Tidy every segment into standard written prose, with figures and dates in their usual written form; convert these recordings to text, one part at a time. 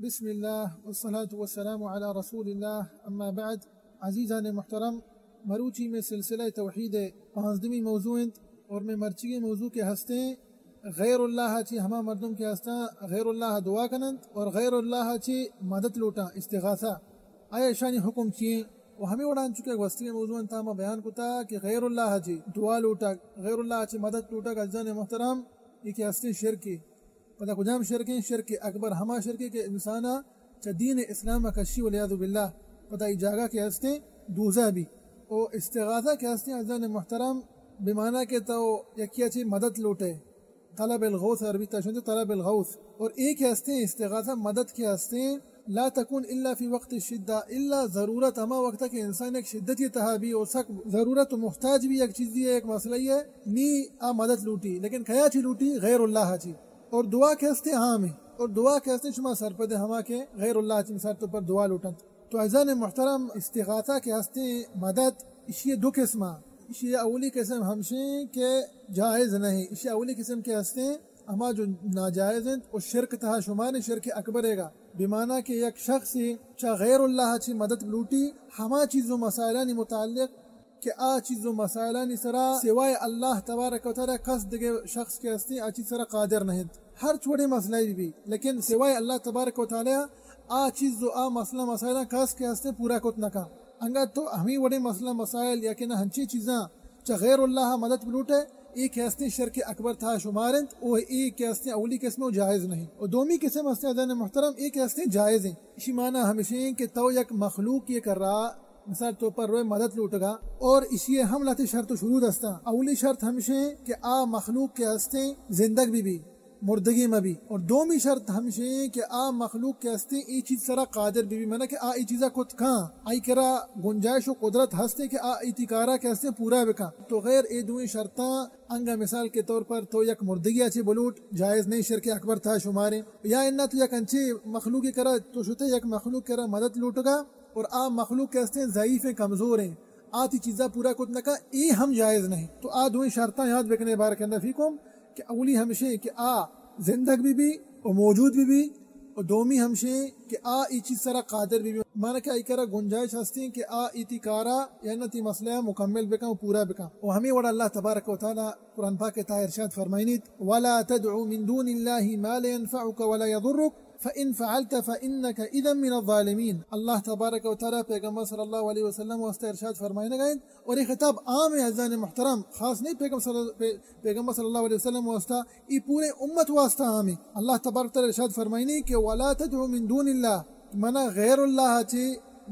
بسم الله والصلاة والسلام على رسول الله اما بعد. عزیزان محترم، مروچی میں سلسلہ توحید 15ویں موضوع اور میں مرچی موضوع کے ہستے غیر اللہ چی ہما مردم کے ہستا غیر اللہ دعا کنند اور غیر اللہ چی مدد لوٹا استغاثہ آیا شانی حکم چیئے وہ ہمیں اڑان چکے وسطی موضوع تاما بیان کتا کہ غیر اللہ چی دعا لوٹا غیر اللہ چی مدد لوٹا کا عزیزان محترم یہ کہ ہستے شرکی پتہ کجام شرکیں شرک اکبر ہما شرکے کے انسانا چا دین اسلام کشی ولیعذ باللہ پتہ ای جاگہ کے ہستے دوزہ بھی او استغاثہ کے ہستے عزیزان محترم بمعنی کہ تو یکیا چی مدد لوٹے طلب الغوث عربی تشنده طلب الغوث اور ایک ہستے استغاثہ مدد کے ہستے لا تکون الا فی وقت الشدہ الا ضرورت ہما وقت کہ انسان ایک شدت تہا بھی اور سک ضرورت و محتاج بھی ایک چیز ہے ایک مسئلہ ہے نی آ مدد لوٹی لیکن کیا چی لوٹی غیر اللہ چی اور دعا کے ہستے ہاں میں اور دعا کے ہستے شما سرپد ہما کے غیر اللہ چی مثال تو پر دعا لوٹن تو عزیزان محترم استغاثہ کے ہستے مدد اسی دو قسمہ اسی اولی قسم ہمشیں کہ جائز نہیں اسی اولی قسم کے ہستے ہما جو ناجائز ہیں اور شرک تہا شمار شرک اکبر ہے گا بمعنی کہ ایک شخص چا غیر اللہ چی مدد لوٹی ہما چیز و مسائلانی متعلق کہ آ چیز و مسائلانی سرا سوائے اللہ تبارک و تعالی قصد کے شخص کے ہستے آ چیز سرا قادر نہیں ہر چھوٹے مسئلہ بھی لیکن سوائے اللہ تبارک و تعالی آ چیز و آ مسئلہ مسائلہ قصد کے ہستے پورا کت نکا انگا تو ہمیں وڑے مسئلہ مسائل یا کہ نہ ہنچی چیزاں چا غیر اللہ مدد لوٹے ایک ہستے شرک اکبر تھا شمارند اور ایک ہستے اولی قسم و جائز نہیں اور دومی قسم ہستے عزیزان محترم ایک ہستے جائز ہیں اسی معنی ہمیشہ کہ تو یک مخلوق یہ کر رہا مثال تو پر روئے مدد لوٹ گا اور اسی ہم لاتے شرط و شروط ہستا اولی شرط ہمشہ کہ آ مخلوق کے ہستے زندگ بھی مردگی میں بھی اور دومی شرط ہمشہ کہ آ مخلوق کے ہستے ای چیز سرا قادر بھی مانا کہ آ ای چیزا کت کھاں آئی کرا گنجائش و قدرت ہستے کہ آ اتکارا کے ہستے پورا بکا تو غیر ای دوئی شرطاں انگا مثال کے طور پر تو یک مردگی اچھی بلوٹ جائز نہیں شرک اکبر تھا شمارے یا انہ تو یک انچی مخلوقی کرا تو شتے یک مخلوق کرا مدد لوٹ گا اور آ مخلوق کے ہستے ضعیف کمزور ہیں آتی چیزا پورا کت نکا ای ہم جائز نہیں تو آ دوئی شرطاں یاد بکنے بارک اللہ فیکم کہ اولی ہمشہ کہ آ زندگ بھی اور موجود بھی اور دومی ہمشہ کہ آ ای چیز سرا قادر بھی مانا کہ ای کرا گنجائش ہستی کہ آ ایتی کارا یعنی تی مسئلہ مکمل بکا و پورا بکا اور ہمیں وڑا اللہ تبارک و تعالی قرآن پاک کے تاہ ارشاد فرمائنیت وَلَا تَدْعُ مِن دُونِ اللَّهِ مَا لَا يَنْفَعُكَ وَلَا يَضُرُّكَ فَإِن فَعَلْتَ فَإِنَّكَ إِذًا مِّنَ الظَّالِمِينَ اللہ تبارک و تعالی پیغمبر صلی اللہ علیہ وسلم واسطے ارشاد فرمائنے گئے اور یہ خطاب عام ہے عزیزان محترم خاص نہیں پیغمبر صلی اللہ علیہ وسلم واسطہ یہ پورے امت واسطہ عام ہے اللہ تبارک و تعالی ارشاد فرمائنے کہ وَلَا تَدْعُ مِن دُونِ اللَّهِ منا غیر اللہ چی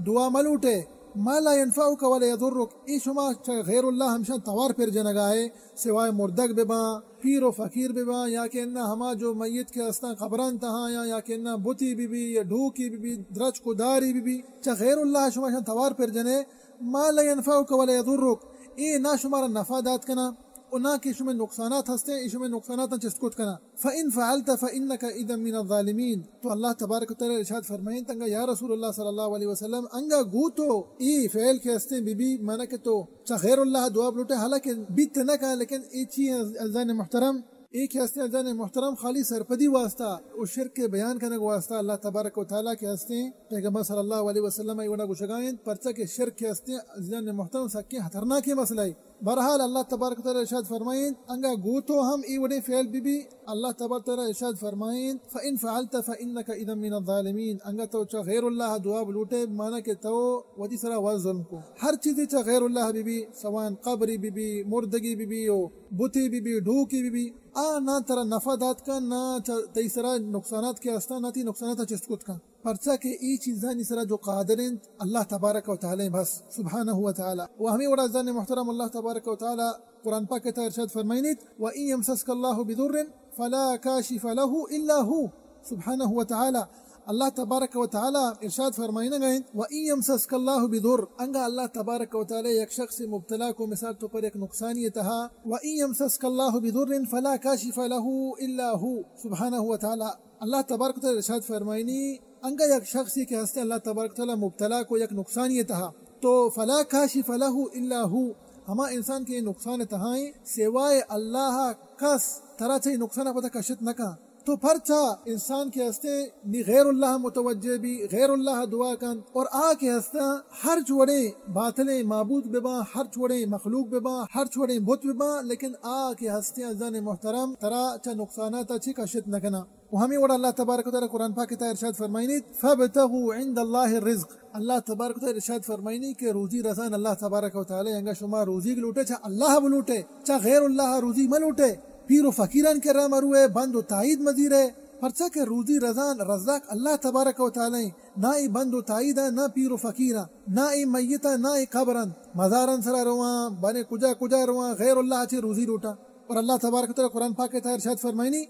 دعا ملوٹے ما لا ينفعك ولا يضرك ای شما غیر اللہ ہمشہ توار پر جنگائے سوائے مردگ ببا پیر و فقیر ببا یا کہ انہ ہما جو میت کے اسنا قبران تہاں یا کہ انہ بوتی بھی یا ڈھوکی بھی درج کو داری بھی چا غیر اللہ شما توار پر جنے ما لا ينفعك ولا يضرك ای نہ شمارا نفع دات کنا اور نہ کہ شما نقصانات ہستے ای شما نقصانات چسکوت کنا فَإِن فَعَلْتَ فَإِنَّكَ إِذًا مِّنَ الظَّالِمِينَ تو اللہ تبارک و تعالی ارشاد فرمائیں تنگا یا رسول اللہ صلی اللہ علیہ وسلم انگا گو تو ای فعل کے ہستے بی مانا کہ تو چا غیر اللہ دعا بلوٹے حالانکہ بیت نہ کہا لیکن ای چیز عزیزان محترم ایک ہستے عزیزان محترم خالی سرپدی واسطہ اور شرک کے بیان کرنے کو واسطہ اللہ تبارک و تعالیٰ کے ہستے پیغمبر صلی اللہ علیہ وسلم ایونا کو شگائیں پرچہ کے شرک کے ہستے عزیزان محترم سکے خطرناک مسئلہ ہے بہرحال اللہ تبارک و تعالی ارشاد فرمائیں انگا گو تو ہم ای وڑے فعل بھی اللہ تبارک و تعالی ارشاد فرمائیں فَإِن فَعَلْتَ فَإِنَّكَ إِذًا مِّنَ الظَّالِمِينَ انگا تو چا غیر اللہ دعا بلوٹے مانا کہ تو ودی سرا ظلم کو ہر چیز چا غیر اللہ بھی سوان قبری بھی مردگی بھی بتی بھی ڈھوکی بھی نہ ترا نفع دات کا نہ تیسرا نقصانات کے استا نہ تی نقصانات چسکت کا پرچہ کہ ای چیزاں نسرا جو قادرین اللہ تبارک و تعالی بس سبحانہ و تعالی و ہمیں وڑا عزیزان محترم اللہ تبارک و تعالی قرآن پاک کے ارشاد فرمائنیت وَإِن يَمْسَسْكَ اللَّهُ بِضُرٍّ فَلَا كَاشِفَ لَهُ إِلَّا هُوَ سبحانہ و تعالی اللہ تبارک و تعالی ارشاد فرمائنے گئے وَإِن يَمْسَسْكَ اللَّهُ بِضُرٍّ انگا اللہ تبارک و تعالی ایک شخص مبتلا کو مثال تو پر ایک نقصانی تہا وَإِن يَمْسَسْكَ اللَّهُ بِضُرٍّ فَلَا كَاشِفَ لَهُ إِلَّا هُوَ سبحانہ و تعالی اللہ تبارک و تعالی ارشاد فرمائنی انگا یک شخصی کے ہستے اللہ تبارک و تعالی مبتلا کو یک نقصانی تہا تو فَلَا كَاشِفَ لَهُ إِلَّا هُوَ ہما انسان کے نقصان تہائیں سوائے اللہ کس طرح سے نقصان پتہ کشت نکا تو پرچا انسان کے ہستے نی غیر اللہ متوجہ بھی غیر اللہ دعا کن اور آ کے ہستا ہر چوڑے باطلیں معبود ببا، ہر چوڑے مخلوق ببا، ہر چوڑے بت ببا، لیکن آ کے ہستے ازان محترم ترا چا نقصانات چی کشت نکنا. و ہمیں وڑا اللہ تبارک و تعالی قرآن پاک تا ارشاد فرمائنی فابتغوا عند اللہ الرزق. اللہ تبارک و تعالی ارشاد فرمائنی کہ روزی رسان اللہ تبارک و تعالی انگا شما روزی لوٹے چا اللہ بلوٹے چا غیر اللہ روزی ملوٹے. پیر و فقیران کے راہ مروے بند و تائید مزیر ہے پرچا کہ روزی رزان رزاق اللہ تبارک و تعالی نہ ای بند و تائید نہ پیر و فقیرہ نہ ای میتا نہ ای قبرن مزارن سرا رواں بنے کجا کجا رواں غیر اللہ چے روزی لوٹا. اور اللہ تبارک و تعالی قرآن پاک کے ارشاد فرمائنی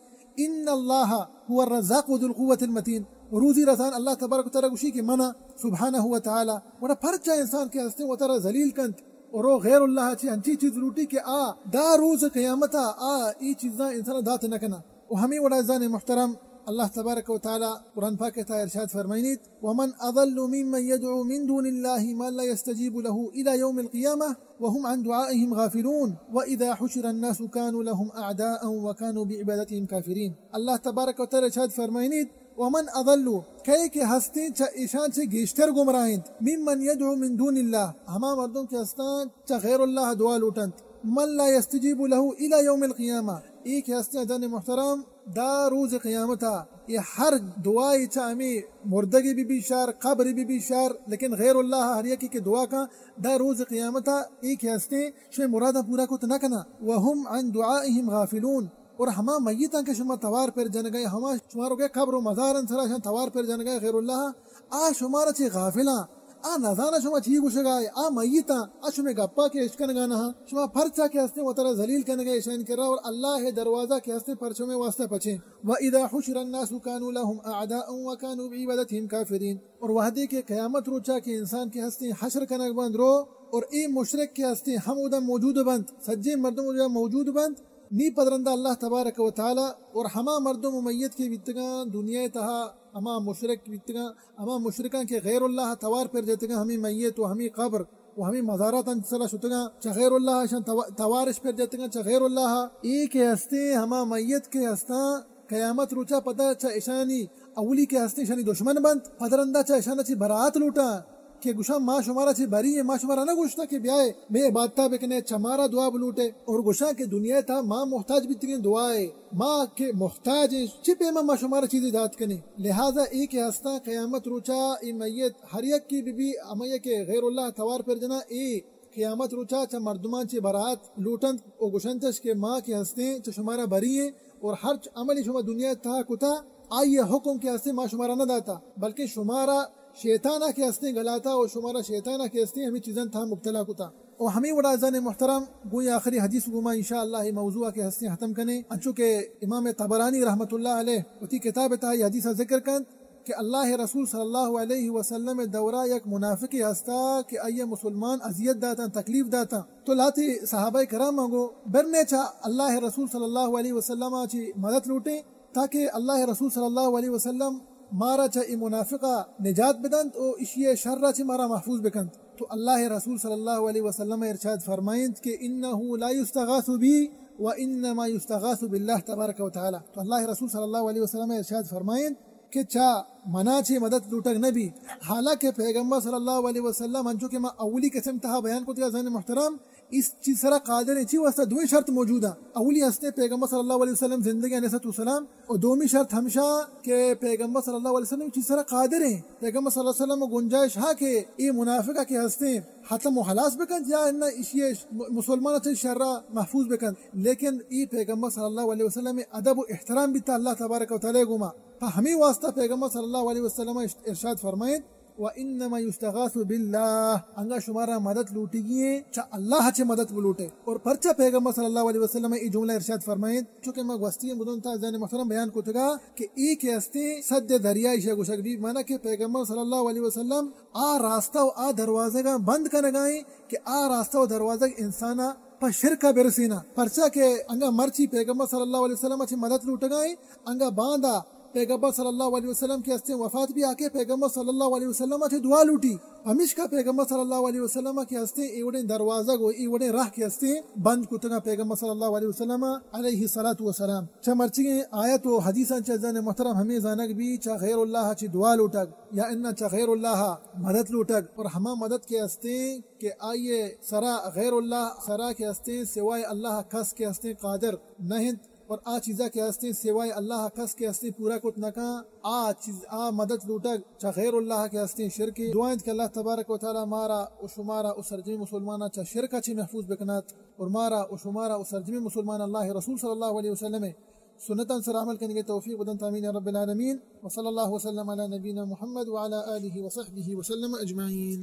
ان اللہ هو الرزاق ذو القوة المتین. روزی رسان اللہ تبارک و تعالی گوشی کے منع سبحانہ و تعالی وڑا پرچا انسان کے ہستے و ترا ذلیل کنت اور وہ غیر اللہ چی انچی چیز لوٹی کہ دا روز قیامتا ای چیزاں انسان دات نکنا. و ہمیں وڑا ازان محترم اللہ تبارک و تعالی قرآن پاک تا ارشاد فرمائنیت ومن اضل ممن يدعو من دون الله ما لا يستجيب له الى يوم القيامة وهم عن دعائهم غافلون واذا حشر الناس كانوا لهم اعداء وكانوا بعبادتهم كافرين. اللہ تبارک و تعالی ارشاد فرمائنیت ومن اضلوا کئی کے ہستے چا ایشان سے گیشتر گمراہند ممن يدعو من دون اللہ ہما مردوں کے ہستان چا غیر اللہ دعا لوٹند من لا يستجيب له الى يوم القيامة ایک ہستے ادن محترم دا روز قیامتا یہ ہر دعائی چا ہمیں مردگی بھی شار قبر بھی شار لیکن غیر اللہ ہر یکی کے دعا کا دا روز قیامتا ایک ہستے شوی مرادہ پورا کو تنکنا وهم عن دعائهم غافلون. اور ہما میتاں کے شما توار پر جن گئے ہما شمارو گئے قبر و مزارن سرا شان توار پر جن گئے غیر اللہ شمارا چی غافلاں نظانا شما چی گوش گئے میتاں شما گپا کے اشکن گانا شما پرچا کے ہستے و ترا ذلیل کن گئے شان کرا اور اللہ دروازہ کے ہستے پرچوں میں واسطہ پچھیں وَإِذَا حُشِرَ النَّاسُ كَانُوا لَهُمْ أَعْدَاءً وَكَانُوا بِعِبَادَتِهِمْ كَافِرِينَ. اور وحدے کے قیامت روچا کے انسان کے ہستے حشر کنک بند رو اور ای مشرک کے ہستے ہم ادھا موجود بند سجے مردم ادھا موجود بند نی پدرندہ اللہ تبارک و تعالی اور ہما مردم و میت کے ویتگاں دنیا تہا اما مشرک ویتگاں اما مشرکاں کے غیر اللہ توار پر جتگاں ہمیں میت و ہمیں قبر و ہمیں مزارات انصلا شتگاں چا غیر اللہ شان توارش پر جتگاں چا غیر اللہ ایک ہستے ہما میت کے ہستا قیامت روچا پتہ چا اشانی اولی کے ہستے شانی دشمن بند پدرندہ چا اشانہ چی برات لوٹا کہ گوشا ماں شمارا چی بری ہے ماں شمارا نہ گوشتا کہ بیائے میں عبادتہ بکنے چمارا دعا بلوٹے اور گوشا کہ دنیا تھا ماں محتاج بھی ترین دعائے ماں کے محتاج چی پیما ماں شمارا چیزیں داد کنے. لہذا ایک ہستا قیامت روچا ای میت ہر یک کی بی امیہ کے غیر اللہ توار پر جنا ای قیامت روچا چا مردمان چی برات لوٹند او گوشنتش کے ماں کے ہستے چا شمارا بری ہے اور ہر عملی شما دنیا تھا کتا آئیے حکم کے ہستے ماں شمارا نہ داتا بلکہ شمارا شیطانہ کے ہستے گلاتا اور شمارا شیطانہ کے ہستے ہمیں چیزیں تھا مبتلا کتا. اور ہمیں وڑا ازان محترم گویا آخری حدیث گما انشاءاللہ موضوع کے ہستے ختم کنے انچو کہ امام طبرانی رحمت اللہ علیہ وتی کتاب تا یہ حدیث ذکر کن کہ اللہ رسول صلی اللہ علیہ وسلم دورہ یک منافق ہستا کہ ایہ مسلمان اذیت داتا تکلیف داتا تو لاتی صحابہ کرام مانگو برنے چا اللہ رسول صلی اللہ علیہ وسلم چی مدد لوٹیں تاکہ اللہ رسول صلی اللہ علیہ وسلم مارا چا ای منافقہ نجات بدند او اشیاء شر چا مارا محفوظ بکند. تو اللہ رسول صلی اللہ علیہ وسلم ارشاد فرمائند کہ انہو لا یستغاث بی وانما یستغاث باللہ تبارک و تعالی. تو اللہ رسول صلی اللہ علیہ وسلم ارشاد فرمائند کہ چا منا چی مدد لوٹک نبی حالانکہ پیغمبر صلی اللہ علیہ وسلم انچو کہ میں اولی قسم تہا بیان کو تیا ذہن محترم اس چیز سرا قادر ہے چی واسطہ دوئی شرط موجود ہے. اولی ہستے پیغمبر صلی اللہ علیہ وسلم زندگی علیہ السلام اور دومی شرط ہمشہ کہ پیغمبر صلی اللہ علیہ وسلم چیز سرا قادر ہیں پیغمبر صلی اللہ علیہ وسلم گنجائش ہاں کہ یہ منافقہ کے ہستے ختم و حلاس بکند یا انہ اشیاء مسلمان سے شرع محفوظ بکند لیکن ای پیغمبر صلی اللہ علیہ وسلم ادب و احترام بھی تا اللہ تبارک و تعالی گما ہمیں واسطہ پیغمبر صلی اللہ علیہ وسلم ارشاد فرمائیں وَإِنَّمَا يُسْتَغَاثُ بِاللَّهِ انگا شمارا مدد لوٹی گئے چا اللہ چے مدد بلوٹے. اور پرچا پیغمبر صلی اللہ علیہ وسلم ای جملہ ارشاد فرمائیں چونکہ میں گوستی بدون تا ذہن محترم بیان کو تگا کہ ایک ہستے صد دریائی شے گوشک بھی مانا کہ پیغمبر صلی اللہ علیہ وسلم راستہ و دروازے کا بند کر گائیں کہ راستہ و دروازہ انسانا پر شرکا برسینا پرچا کہ انگا مرچی پیغمبر صلی اللہ علیہ وسلم چے مدد لوٹ گائیں انگا باندھا پیغمبر صلی اللہ علیہ وسلم کے ہستے وفات بھی آکے پیغمبر صلی اللہ علیہ وسلم سے دعا لوٹی ہمیش کا پیغمبر صلی اللہ علیہ وسلم کے ہستے ایوڑے دروازہ گو ایوڑے راہ کے ہستے بند کتنا پیغمبر صلی اللہ علیہ وسلم علیہ الصلوۃ والسلام چا مرچی آیت و حدیثاں چا زن محترم ہمیں زانک بھی چا غیر اللہ چی دعا لوٹک یا انہ چا غیر اللہ مدد لوٹک اور ہما مدد کے ہستے کہ آئیے سرا غیر اللہ سرا کے ہستے سوائے اللہ کس کے ہستے قادر نہیں اور آ چیزا کے ہستے سوائے اللہ کس کے ہستے پورا کت نکا مدد لوٹک چا غیر اللہ کے ہستے شرک دعائیں کہ اللہ تبارک و تعالی مارا و شمارا و سرجمی مسلمانہ چا شرکا چی محفوظ بکنات اور مارا و شمارا و سرجمی مسلمان اللہ رسول صلی اللہ علیہ وسلم سنتاً سر عمل کرنے کے توفیق ودن تامین یا رب العالمین وصلی اللہ وسلم علی نبینا محمد وعلی آلہ وصحبہ وسلم اجمعین.